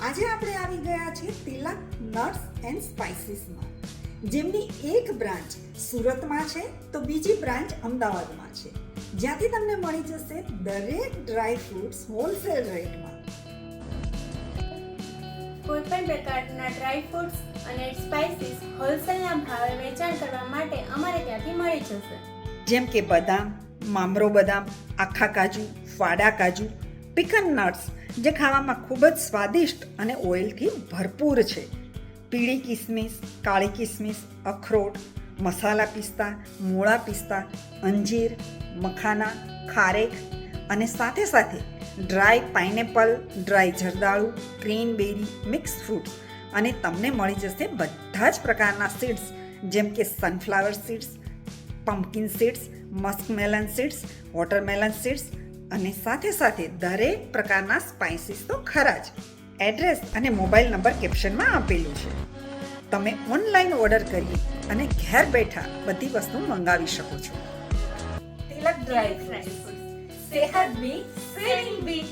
આજે આપણે આવી ગયા છીએ તિલક નટ્સ એન્ડ સ્પાઇસીસમાં, જેમની એક બ્રાન્ચ સુરતમાં છે તો બીજી બ્રાન્ચ અમદાવાદમાં છે, જ્યાંથી તમને મળી જશે દરેક ડ્રાય ફ્રૂટ્સ હોલસેલ રેટમાં. કોઈપણ પ્રકારના ડ્રાય ફ્રૂટ્સ અને સ્પાઇસીસ હોલસેલના ભાવે વેચાણ કરવા માટે અમારે ત્યાંથી મળી જશે. જેમ કે બદામ, મામરો બદામ, આખા કાજુ, ફાડા કાજુ, પિકન નટ્સ જે ખાવામાં ખૂબ જ સ્વાદિષ્ટ અને ઓઇલથી ભરપૂર છે, પીળી કિસમિસ, કાળી કિસમિસ, અખરોટ, મસાલા પિસ્તા, મોળા પિસ્તા, અંજીર, મખાના, ખારેક અને સાથે સાથે ડ્રાય પાઇનેપલ, ડ્રાય જરદાળુ, ક્રેનબેરી, મિક્સ ફ્રૂટ્સ અને તમને મળી જશે બધા જ પ્રકારના સીડ્સ જેમ કે sunflower seeds, pumpkin seeds, muskmelon seeds, watermelon seeds અને સાથે સાથે દરેક પ્રકારના સ્પાઇસીસ તો ખરા જ. એડ્રેસ અને મોબાઈલ નંબર કેપ્શનમાં આપેલું છે. તમે ઓનલાઈન ઓર્ડર કરી અને ઘેર બેઠા બધી વસ્તુ મંગાવી શકો છો. તિલક ડ્રાય ફ્રૂટ્સ, સેહત ભી સેવિંગ ભી.